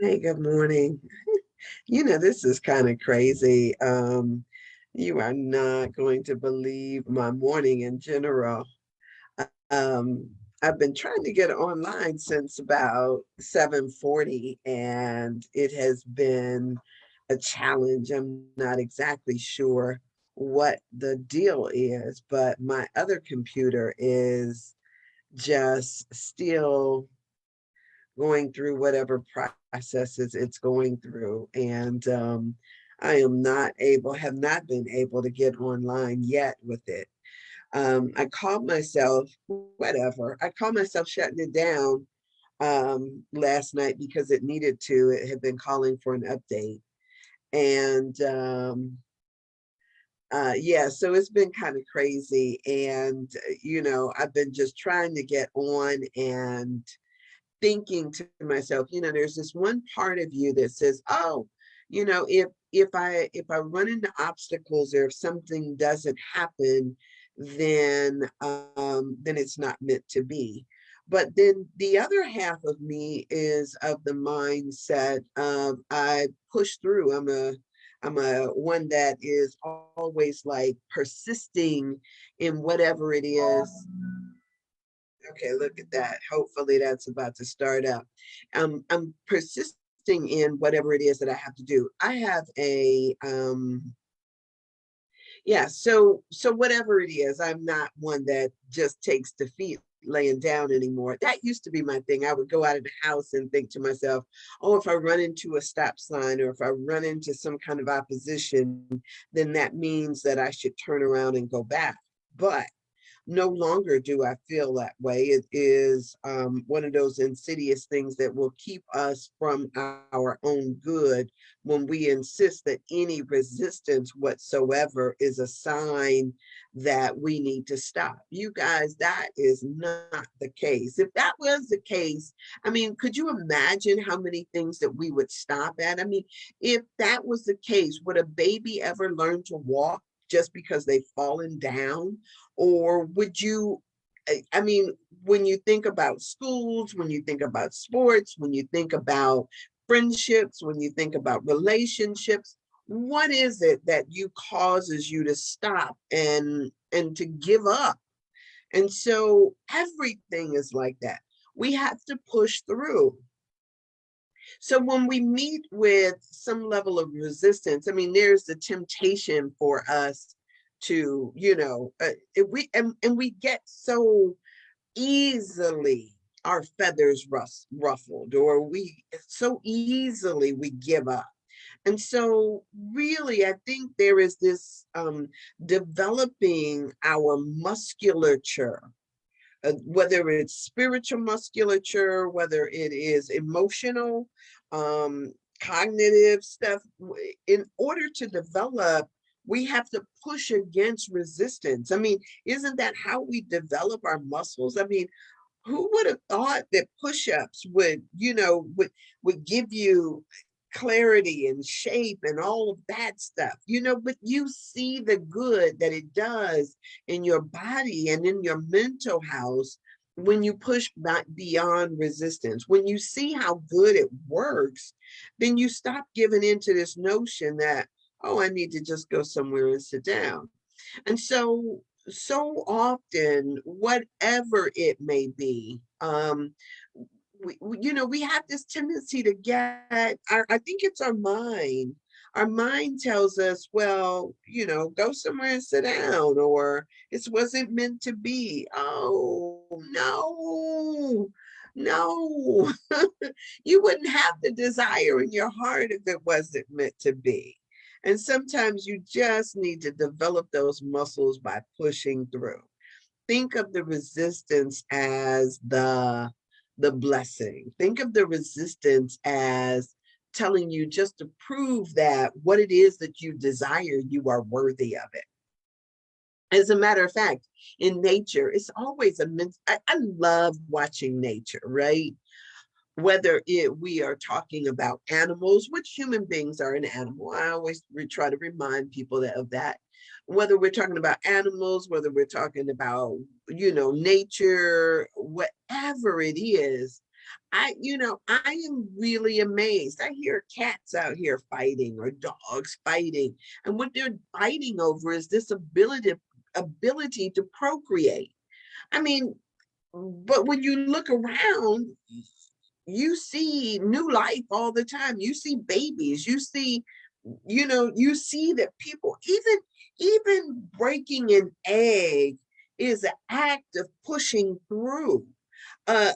Hey, good morning. This is kind of crazy. You are not going to believe my morning in general. Um, I've been trying to get online since about 7:40, and it has been a challenge. I'm not exactly sure what the deal is, but my other computer is just still going through whatever processes it's going through. And I have not been able to get online yet with it. I called myself, whatever, I called myself shutting it down last night because it needed to. It had been calling for an update. And yeah, so it's been kind of crazy. And, I've been just trying to get on and thinking to myself, there's this one part of you that says, oh, if I run into obstacles or if something doesn't happen, then it's not meant to be. But then the other half of me is of the mindset of I push through. I'm a one that is always like persisting in whatever it is. Okay, look at that. Hopefully that's about to start up. I'm persisting in whatever it is that I have to do. I have yeah, so whatever it is, I'm not one that just takes defeat laying down anymore. That used to be my thing. I would go out of the house and think to myself, oh, if I run into a stop sign or if I run into some kind of opposition, then that means that I should turn around and go back. But no longer do I feel that way. It is one of those insidious things that will keep us from our own good when we insist that any resistance whatsoever is a sign that we need to stop. You guys, that is not the case. If that was the case, I mean, could you imagine how many things that we would stop at? I mean, if that was the case, would a baby ever learn to walk just because they've fallen down? Or would you, I mean, when you think about schools, when you think about sports, when you think about friendships, when you think about relationships, what is it that you causes you to stop and to give up? And so everything is like that. We have to push through. So when we meet with some level of resistance, I mean, there's the temptation for us to, and we get so easily our feathers ruffled, or we so easily we give up. And so really, I think there is this developing our musculature, whether it's spiritual musculature, whether it is emotional, cognitive stuff. In order to develop, we have to push against resistance. I mean, isn't that how we develop our muscles? I mean, who would have thought that push-ups would give you clarity and shape and all of that stuff, but you see the good that it does in your body and in your mental house when you push back beyond resistance. When you see how good it works, then you stop giving into this notion that, oh, I need to just go somewhere and sit down. And so often, whatever it may be, we have this tendency to I think it's our mind. Our mind tells us, well, go somewhere and sit down, or it wasn't meant to be. Oh, no, no. You wouldn't have the desire in your heart if it wasn't meant to be. And sometimes you just need to develop those muscles by pushing through. Think of the resistance as the blessing. Think of the resistance as telling you just to prove that what it is that you desire, you are worthy of it. As a matter of fact, in nature, it's always I love watching nature, right? Whether we are talking about animals, which human beings are an animal. I always try to remind people of that. Whether we're talking about animals, whether we're talking about, nature, whatever it is, I am really amazed. I hear cats out here fighting or dogs fighting, and what they're fighting over is this ability to procreate. I mean, but when you look around, you see new life all the time. You see babies, you see that people, even breaking an egg is an act of pushing through. A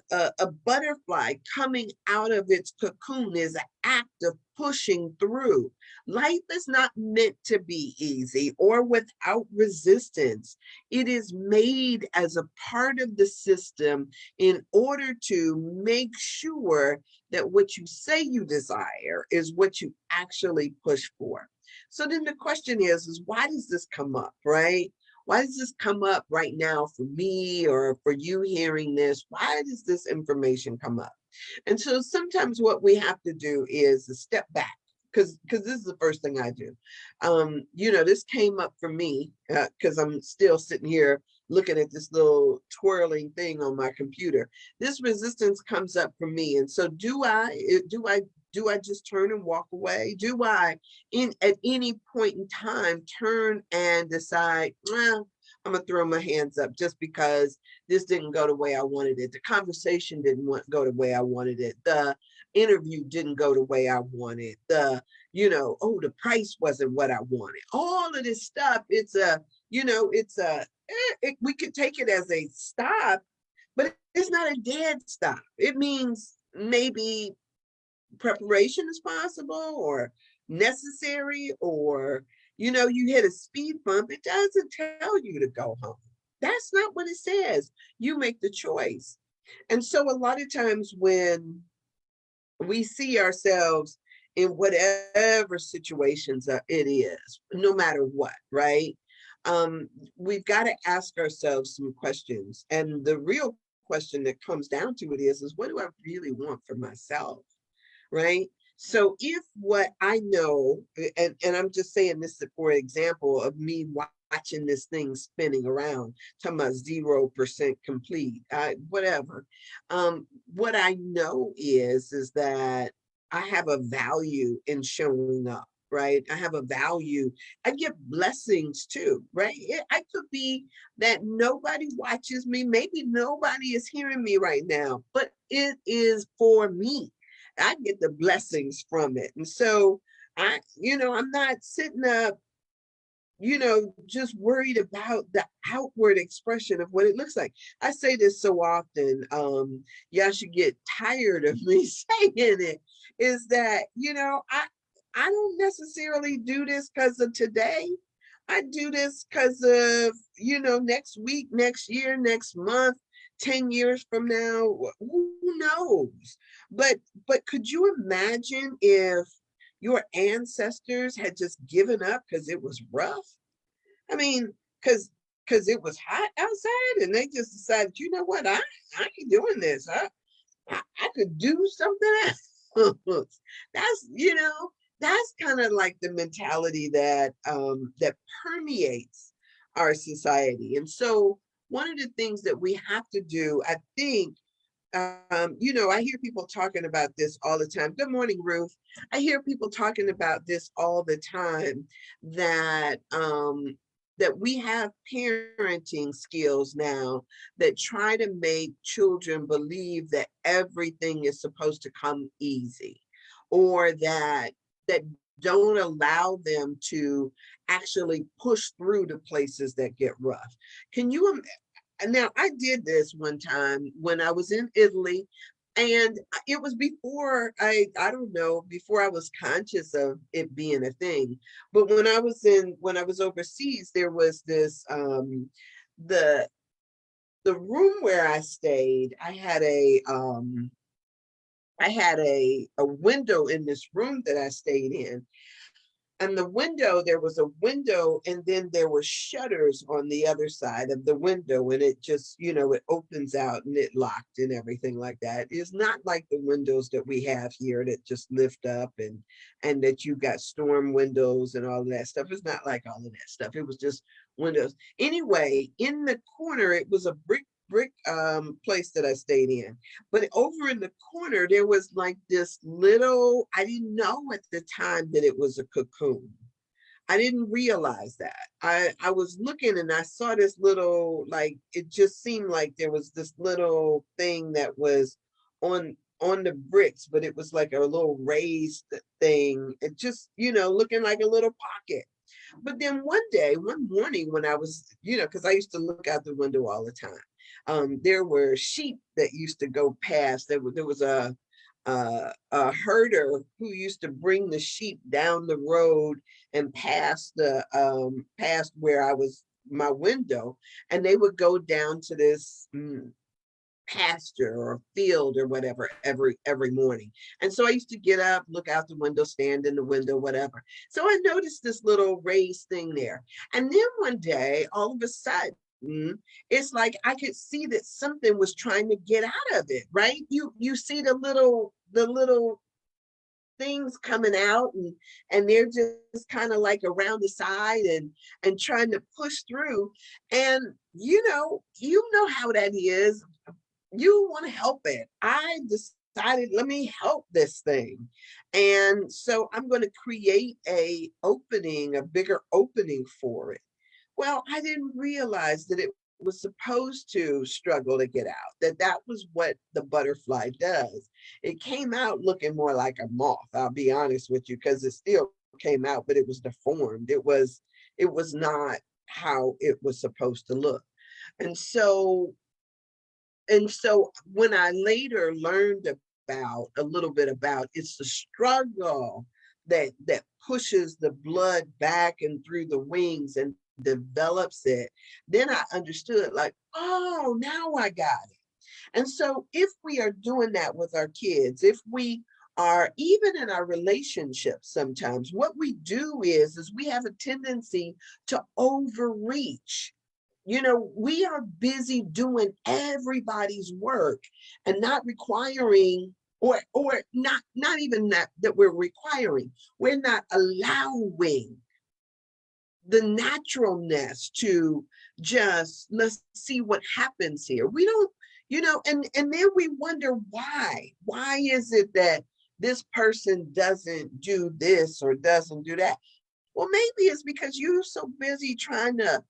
butterfly coming out of its cocoon is an act of pushing through. Life is not meant to be easy or without resistance. It is made as a part of the system in order to make sure that what you say you desire is what you actually push for. So then the question is why does this come up, right? Why does this come up right now for me or for you hearing this? Why does this information come up? And so sometimes what we have to do is step back, because this is the first thing I do. This came up for me because I'm still sitting here looking at this little twirling thing on my computer. This resistance comes up for me, and so do I just turn and walk away? Do I, at any point in time, turn and decide, well, I'm gonna throw my hands up just because this didn't go the way I wanted it. The conversation didn't go the way I wanted it. The interview didn't go the way I wanted. The price wasn't what I wanted. All of this stuff, we could take it as a stop, but it's not a dead stop. It means maybe preparation is possible or necessary, or you hit a speed bump. It doesn't tell you to go home. That's not what it says. You make the choice. And so a lot of times when we see ourselves in whatever situations it is, no matter what, right? We've got to ask ourselves some questions. And the real question that comes down to it is what do I really want for myself? Right? So if what I know, and I'm just saying this for example of me watching this thing spinning around, talking about 0% complete, whatever. What I know is that I have a value in showing up, right? I have a value. I get blessings too, right? I could be that nobody watches me. Maybe nobody is hearing me right now, but it is for me. I get the blessings from it. And so I'm not sitting up, just worried about the outward expression of what it looks like. I say this so often, y'all should get tired of me saying it, is that, I don't necessarily do this because of today. I do this because of, next week, next year, next month, 10 years from now, who knows? But could you imagine if your ancestors had just given up because it was rough? I mean, because it was hot outside and they just decided, you know what, I ain't doing this. I could do something else. That's kind of like the mentality that permeates our society. And so one of the things that we have to do, I think, I hear people talking about this all the time. Good morning, Ruth. I hear people talking about this all the time, that we have parenting skills now that try to make children believe that everything is supposed to come easy, or that don't allow them to actually push through the places that get rough. Can you Now, I did this one time when I was in Italy, and it was before I don't know, before I was conscious of it being a thing. But when I was overseas, there was this the the room where I stayed, I had a window in this room that I stayed in, and there was a window, and then there were shutters on the other side of the window, and it just, it opens out and it locked and everything like that. It's not like the windows that we have here that just lift up, and that you got storm windows and all of that stuff. It's not like all of that stuff. It was just windows. Anyway, in the corner, it was a brick brick place that I stayed in. But over in the corner, there was like this little, I didn't know at the time that it was a cocoon. I didn't realize that. I was looking and I saw this little, like, it just seemed like there was this little thing that was on the bricks, but it was like a little raised thing. It just, looking like a little pocket. But then one day, one morning when I was, because I used to look out the window all the time. There were sheep that used to go past. There was a herder who used to bring the sheep down the road and past where I was my window, and they would go down to this pasture or field or whatever every morning. And so I used to get up, look out the window, stand in the window, whatever. So I noticed this little raised thing there. And then one day, all of a sudden, it's like I could see that something was trying to get out of it, right? You see the little things coming out, and they're just kind of like around the side and trying to push through. And you know how that is. You want to help it. I decided, let me help this thing. And so I'm going to create a bigger opening for it. Well, I didn't realize that it was supposed to struggle to get out, that was what the butterfly does. It came out looking more like a moth, I'll be honest with you, because it still came out, but it was deformed. It was not how it was supposed to look. And so when I later learned about a little bit about, it's the struggle that pushes the blood back and through the wings and develops it, then I understood, like, oh, now I got it. And so if we are doing that with our kids, if we are even in our relationships, sometimes what we do is we have a tendency to overreach. We are busy doing everybody's work and not requiring, or not even that we're requiring, we're not allowing the naturalness to just, let's see what happens here. We don't, and then we wonder why is it that this person doesn't do this or doesn't do that? Well, maybe it's because you're so busy trying to,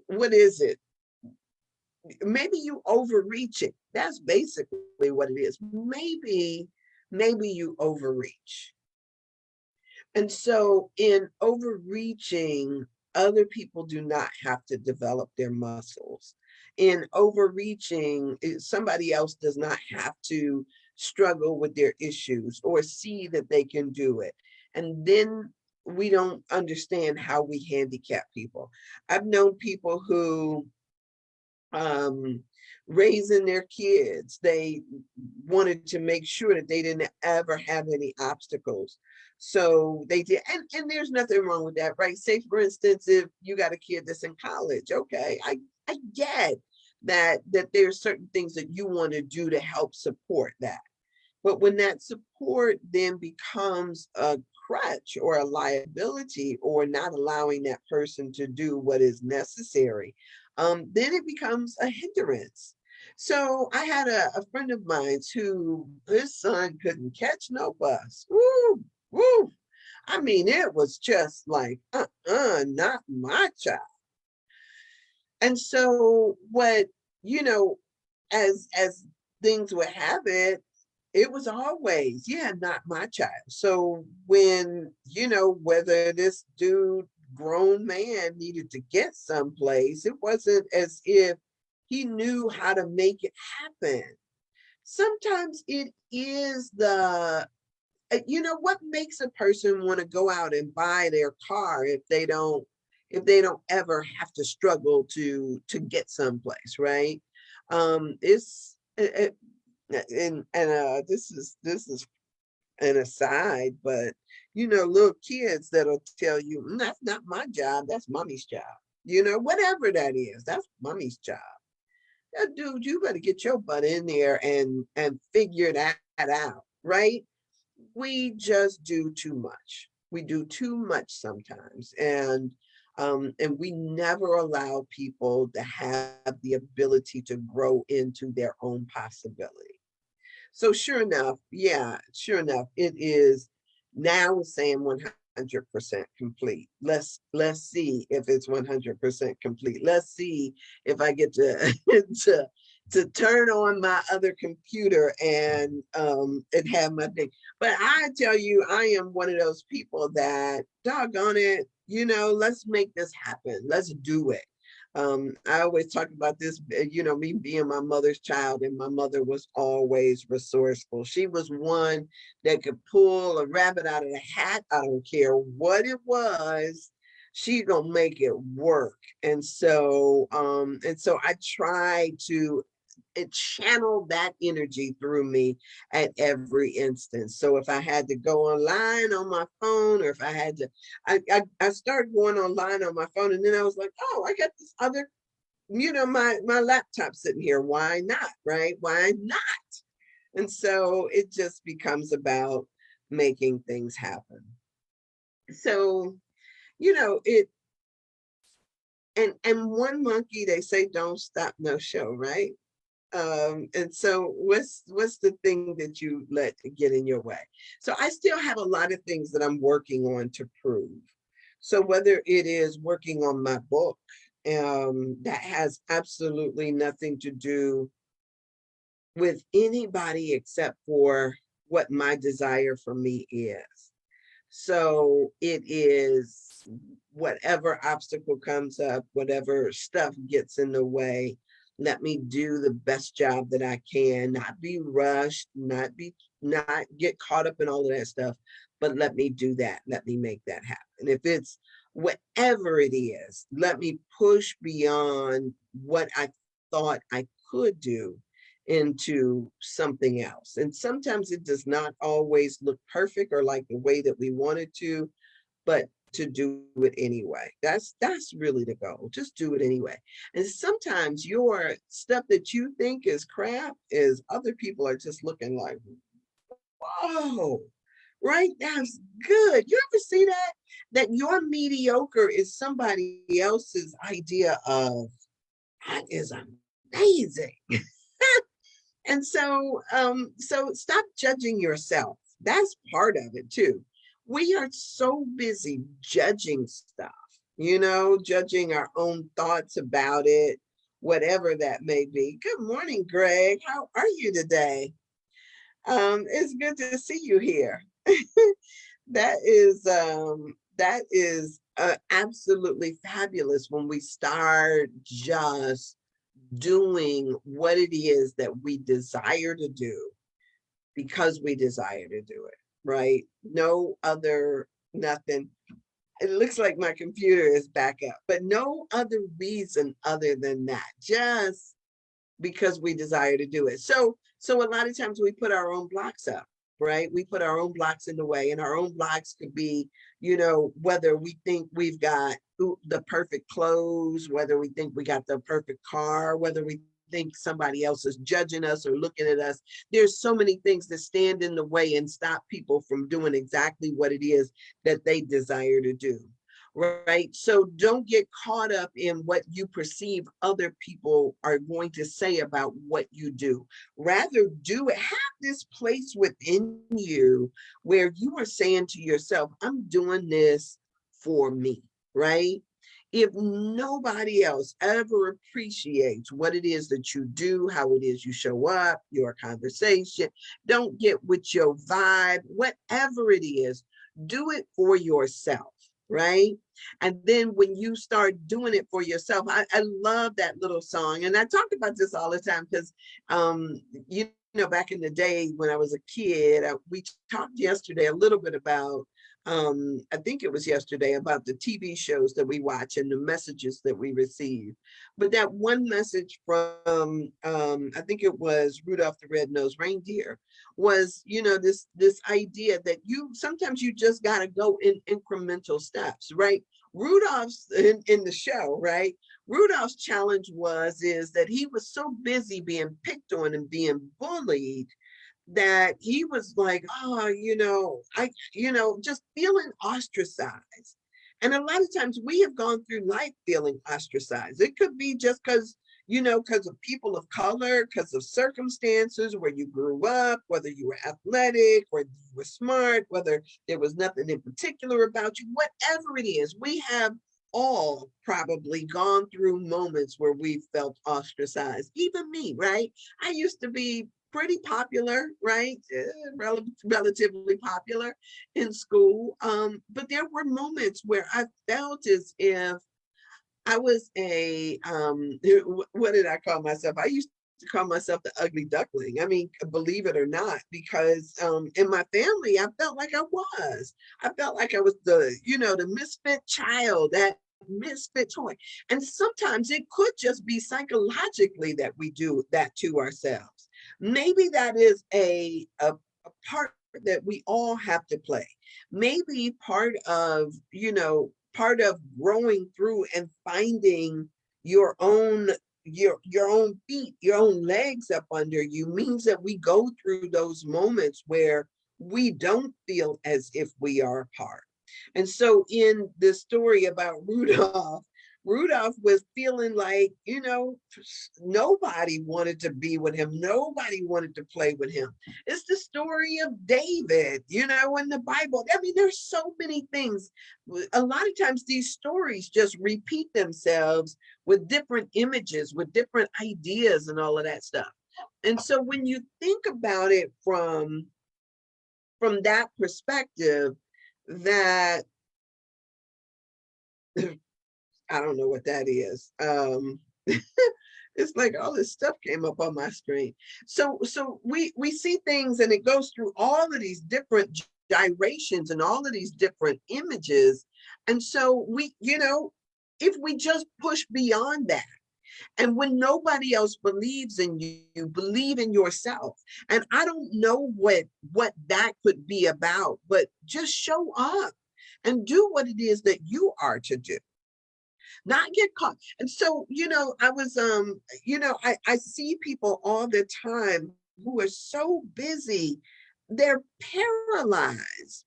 what is it? Maybe you overreach it. That's basically what it is. Maybe you overreach. And so in overreaching, other people do not have to develop their muscles. In overreaching, somebody else does not have to struggle with their issues or see that they can do it. And then we don't understand how we handicap people. I've known people who, raising their kids, they wanted to make sure that they didn't ever have any obstacles. So they did, and there's nothing wrong with that, right? Say, for instance, if you got a kid that's in college, okay, I get that there's certain things that you want to do to help support that. But when that support then becomes a crutch or a liability, or not allowing that person to do what is necessary, then it becomes a hindrance. So I had a friend of mine who, his son couldn't catch no bus. Woo, woo. I mean, it was just like, not my child. And so you know, as things would have it, it was always, yeah, not my child. So when, whether this dude, grown man, needed to get someplace, it wasn't as if he knew how to make it happen. Sometimes it is what makes a person want to go out and buy their car if they don't ever have to struggle to get someplace, right? It's and this is an aside, but little kids that'll tell you, That's not my job, that's mommy's job." Whatever that is, that's mommy's job. Yeah, dude, you better get your butt in there and figure that out, right? We just do too much. We do too much sometimes. And And we never allow people to have the ability to grow into their own possibility. So sure enough, yeah, sure enough, it is now saying 100% complete. Let's see if it's 100% complete. Let's see if I get to to turn on my other computer and have my thing. But I tell you, I am one of those people that doggone it, let's make this happen. Let's do it. I always talk about this, me being my mother's child, and my mother was always resourceful. She was one that could pull a rabbit out of the hat. I don't care what it was. She gonna make it work. And so I try to it channeled that energy through me at every instance. So if I had to go online on my phone, or if I had to, I started going online on my phone, and then I was like, oh, I got this other, my laptop sitting here. Why not? Right? Why not? And so it just becomes about making things happen. So, it and one monkey, they say, don't stop, no show, right? And so what's the thing that you let get in your way? So I still have a lot of things that I'm working on to prove. So whether it is working on my book, that has absolutely nothing to do with anybody except for what my desire for me is. So it is whatever obstacle comes up, whatever stuff gets in the way, let me do the best job that I can, not be rushed, not get caught up in all of that stuff, but let me do that. Let me make that happen. If it's whatever it is, let me push beyond what I thought I could do into something else. And sometimes it does not always look perfect or like the way that we want it to, but to do it anyway. That's really the goal. Just do it anyway. And sometimes your stuff that you think is crap is other people are just looking like, whoa, right? That's good. You ever see that? That your mediocre is somebody else's idea of that is amazing. And so stop judging yourself. That's part of it too. We are so busy judging stuff, judging our own thoughts about it, whatever that may be. Good morning, Greg. How are you today? It's good to see you here. That is absolutely fabulous when we start just doing what it is that we desire to do because we desire to do it, right? No other, nothing. It looks like my computer is back up, but no other reason other than that, just because we desire to do it. So a lot of times we put our own blocks up, right? We put our own blocks in the way, and our own blocks could be, whether we think we've got the perfect clothes, whether we think we got the perfect car, whether we think somebody else is judging us or looking at us. There's so many things that stand in the way and stop people from doing exactly what it is that they desire to do. Right. So don't get caught up in what you perceive other people are going to say about what you do. Rather, do it. Have this place within you where you are saying to yourself, I'm doing this for me. Right. If nobody else ever appreciates what it is that you do, how it is you show up, your conversation, don't get with your vibe, whatever it is, do it for yourself, right? And then when you start doing it for yourself, I love that little song. And I talk about this all the time because, back in the day when I was a kid, we talked yesterday a little bit about, I think it was yesterday, about the TV shows that we watch and the messages that we receive. But that one message from, I think it was Rudolph the Red-Nosed Reindeer, was, this idea that sometimes you just got to go in incremental steps, right? Rudolph's in the show, right? Rudolph's challenge is that he was so busy being picked on and being bullied that he was like, oh, just feeling ostracized. And a lot of times we have gone through life feeling ostracized. It could be just because, because of people of color, because of circumstances, where you grew up, whether you were athletic, whether you were smart, whether there was nothing in particular about you, whatever it is, we have all probably gone through moments where we felt ostracized. Even me, right? I used to be pretty popular, right? Relatively popular in school. But there were moments where I felt as if I was what did I call myself? I used to call myself the ugly duckling. I mean, believe it or not, because in my family, I felt like I was. I felt like I was the misfit child, that misfit toy. And sometimes it could just be psychologically that we do that to ourselves. Maybe that is a part that we all have to play. Maybe part of growing through and finding your own your own feet, your own legs up under you, means that we go through those moments where we don't feel as if we are apart. And so in the story about Rudolph, Rudolph was feeling like, nobody wanted to be with him. Nobody wanted to play with him. It's the story of David, in the Bible. I mean, there's so many things. A lot of times these stories just repeat themselves with different images, with different ideas and all of that stuff. And so when you think about it from that perspective, that I don't know what that is. It's like all this stuff came up on my screen. So we see things, and it goes through all of these different gyrations and all of these different images. And so if we just push beyond that, and when nobody else believes in you, you believe in yourself. And I don't know what that could be about, but just show up and do what it is that you are to do, not get caught. And so, I was, I see people all the time who are so busy, they're paralyzed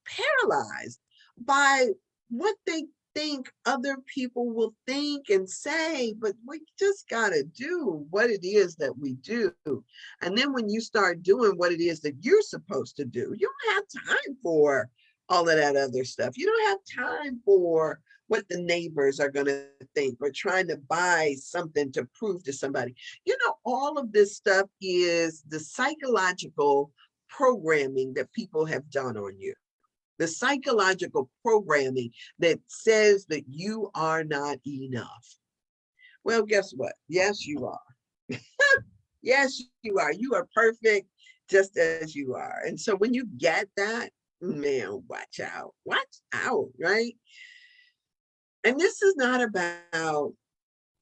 by what they think other people will think and say, but we just got to do what it is that we do. And then when you start doing what it is that you're supposed to do, you don't have time for all of that other stuff. You don't have time for what the neighbors are going to think, or trying to buy something to prove to somebody. All of this stuff is the psychological programming that people have done on you. The psychological programming that says that you are not enough. Well, guess what? Yes, you are. Yes, you are. You are perfect just as you are. And so when you get that, man, watch out. Watch out, right? And this is not about,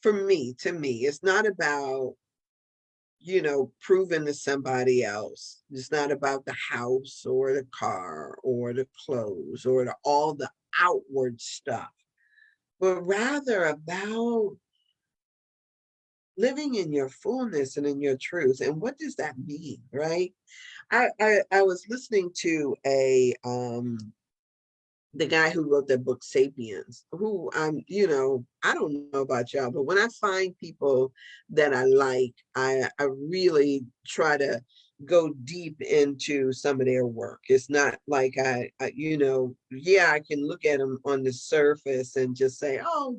to me, it's not about, proving to somebody else. It's not about the house or the car or the clothes or all the outward stuff, but rather about living in your fullness and in your truth. And what does that mean, right? I was listening to the guy who wrote that book, Sapiens, who I don't know about y'all, but when I find people that I like, I really try to go deep into some of their work. It's not like yeah, I can look at them on the surface and just say, oh,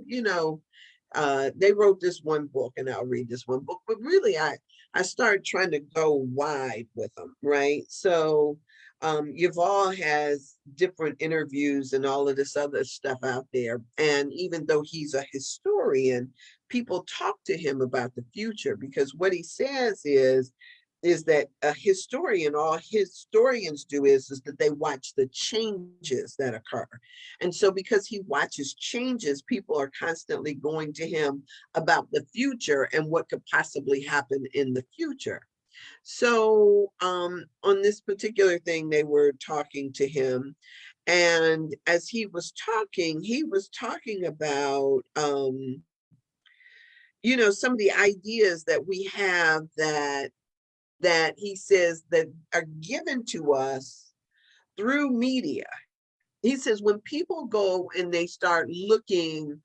they wrote this one book and I'll read this one book. But really, I started trying to go wide with them, right? So Yuval has different interviews and all of this other stuff out there. And even though he's a historian, people talk to him about the future, because what he says is that a historian, all historians do is that they watch the changes that occur. And so because he watches changes, people are constantly going to him about the future and what could possibly happen in the future. So on this particular thing, they were talking to him. And as he was talking about, some of the ideas that we have that he says that are given to us through media, he says, when people go and they start looking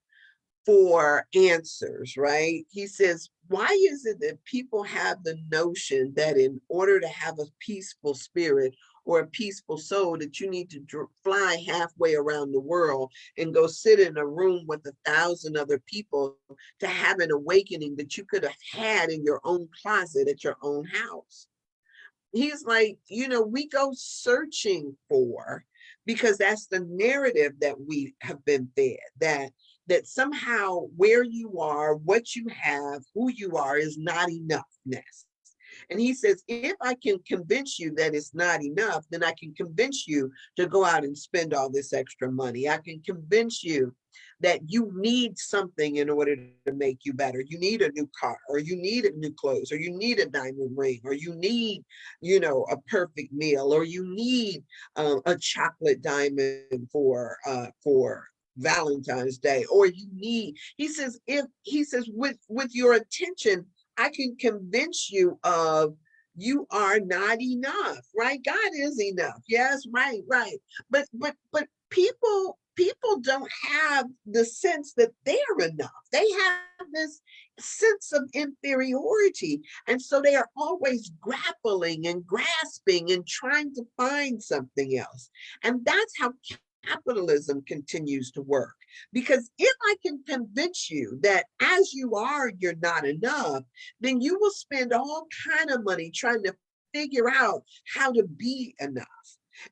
for answers, right? He says, why is it that people have the notion that in order to have a peaceful spirit or a peaceful soul, that you need to fly halfway around the world and go sit in a room with 1,000 other people to have an awakening that you could have had in your own closet at your own house? He's like, we go searching for, because that's the narrative that we have been fed, that somehow where you are, what you have, who you are is not enoughness. And he says, if I can convince you that it's not enough, then I can convince you to go out and spend all this extra money. I can convince you that you need something in order to make you better. You need a new car, or you need new clothes, or you need a diamond ring, or you need, a perfect meal, or you need a chocolate diamond for Valentine's Day, or you need. He says with your attention, I can convince you of you are not enough, right? God is enough. Yes, right, right. But people don't have the sense that they're enough. They have this sense of inferiority. And so they are always grappling and grasping and trying to find something else. And that's how capitalism continues to work. Because if I can convince you that as you are, you're not enough, then you will spend all kind of money trying to figure out how to be enough.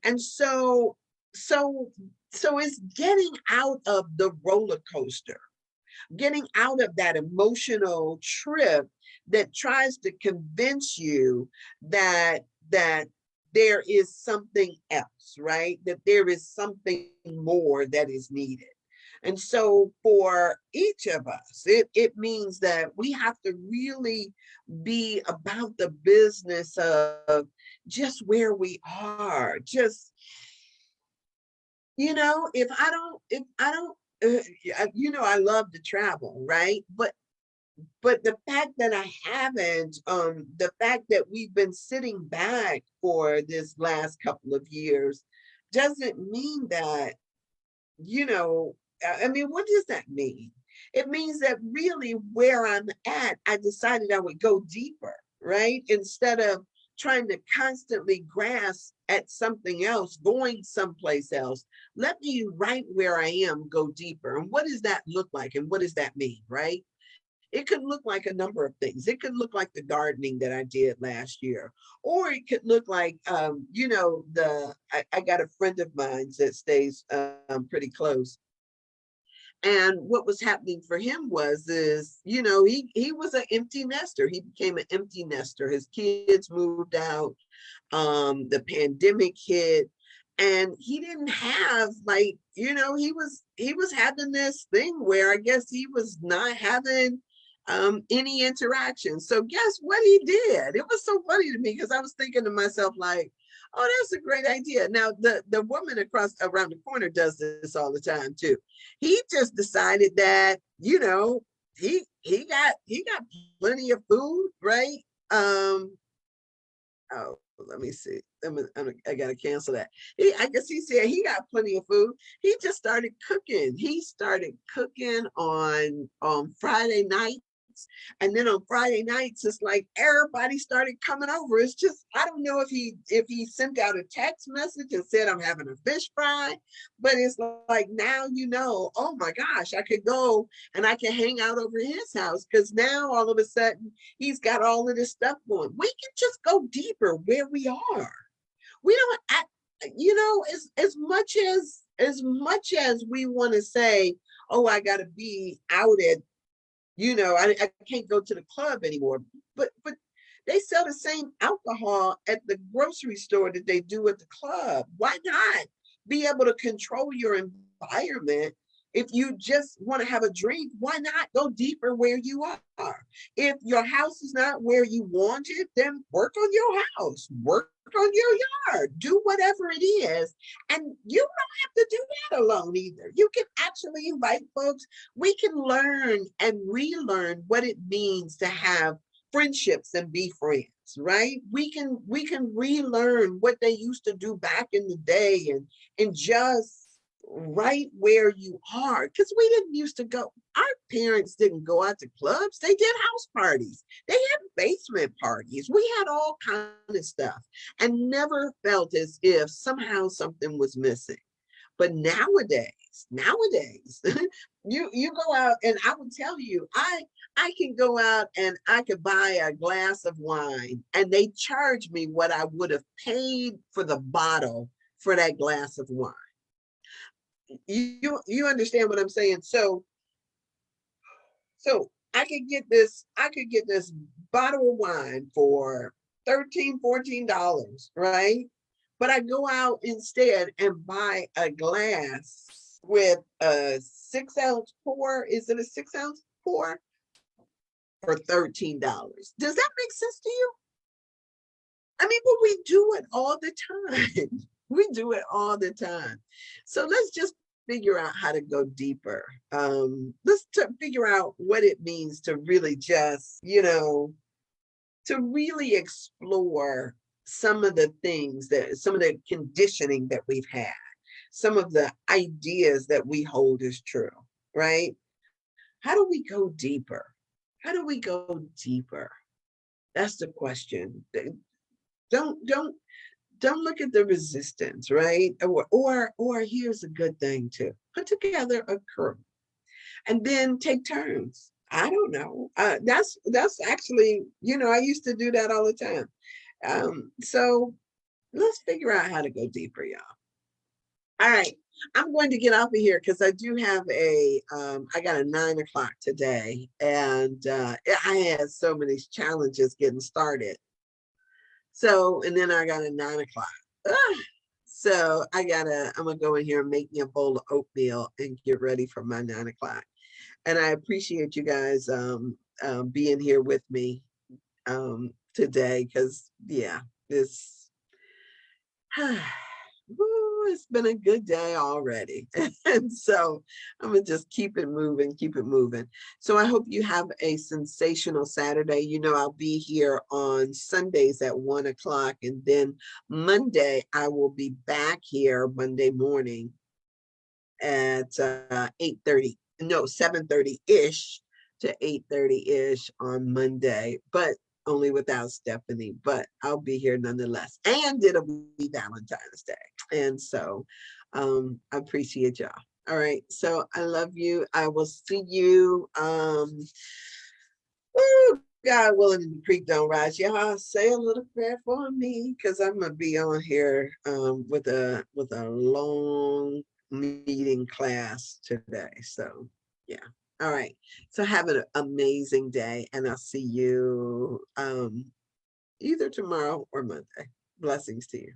And so it's getting out of the roller coaster, getting out of that emotional trip that tries to convince you that there is something else, right? That there is something more that is needed. And so for each of us, it means that we have to really be about the business of just where we are. Just, if I don't, I love to travel, right? But the fact that I haven't, the fact that we've been sitting back for this last couple of years doesn't mean that, I mean, what does that mean? It means that really where I'm at, I decided I would go deeper, right? Instead of trying to constantly grasp at something else, going someplace else. Let me, right where I am, go deeper. And what does that look like? And what does that mean, right? It could look like a number of things. It could look like the gardening that I did last year, or it could look like, I got a friend of mine that stays pretty close. And what was happening for him he was an empty nester. He became an empty nester. His kids moved out. The pandemic hit, and he didn't have, he was having this thing where I guess he was not having any interaction. So guess what he did? It was so funny to me because I was thinking to myself, like, oh, that's a great idea. Now the woman around the corner does this all the time too. He just decided that, he got plenty of food, right? Oh, let me see. I gotta cancel that. I guess he said he got plenty of food. He just started cooking. He started cooking on Friday nights. And then on Friday nights, it's like everybody started coming over. It's just, I don't know if he sent out a text message and said, I'm having a fish fry, but it's like, now, oh my gosh, I could go and I can hang out over his house, because now all of a sudden he's got all of this stuff going. We can just go deeper where we are. We don't act, as much as we want to say, oh, I got to be out at, I can't go to the club anymore. But they sell the same alcohol at the grocery store that they do at the club. Why not be able to control your environment? If you just want to have a drink, why not go deeper where you are? If your house is not where you want it, then work on your house, work on your yard, do whatever it is. And you don't have to do that alone either. You can actually invite folks. We can learn and relearn what it means to have friendships and be friends, right? We can relearn what they used to do back in the day, and just right where you are, because we didn't used to go, our parents didn't go out to clubs, they did house parties, they had basement parties, we had all kind of stuff, and never felt as if somehow something was missing. But nowadays, you go out, and I would tell you, I can go out and I could buy a glass of wine, and they charge me what I would have paid for the bottle for that glass of wine. You understand what I'm saying? So I could get this bottle of wine for 13, $14, right? But I go out instead and buy a glass with a 6 ounce pour. Is it a 6 ounce pour for $13? Does that make sense to you? I mean, but we do it all the time. We do it all the time. So let's just figure out how to go deeper. Let's figure out what it means to really just, to really explore some of the things that, some of the conditioning that we've had, some of the ideas that we hold as true, right? How do we go deeper? How do we go deeper? That's the question. Don't don't don't look at the resistance, right? Or here's a good thing too. Put together a crew and then take turns. I don't know. That's actually, I used to do that all the time. So let's figure out how to go deeper, y'all. All right. I'm going to get off of here because I do have I got a 9 o'clock today, and I had so many challenges getting started. So, and then I got a 9 o'clock. Ah, so I'm gonna go in here and make me a bowl of oatmeal and get ready for my 9 o'clock. And I appreciate you guys being here with me today, because yeah, this it's been a good day already. And so I'm gonna just keep it moving, keep it moving. So I hope you have a sensational Saturday. I'll be here on Sundays at 1 o'clock, and then Monday I will be back here Monday morning at 8:30, no, 7:30-ish to 8:30-ish on Monday, but only without Stephanie, but I'll be here nonetheless. And it'll be Valentine's Day. And so I appreciate y'all. All right. So I love you. I will see you. God willing, the creek don't rise. Y'all say a little prayer for me, because I'm gonna be on here with a long meeting class today. So yeah. All right. So have an amazing day, and I'll see you either tomorrow or Monday. Blessings to you.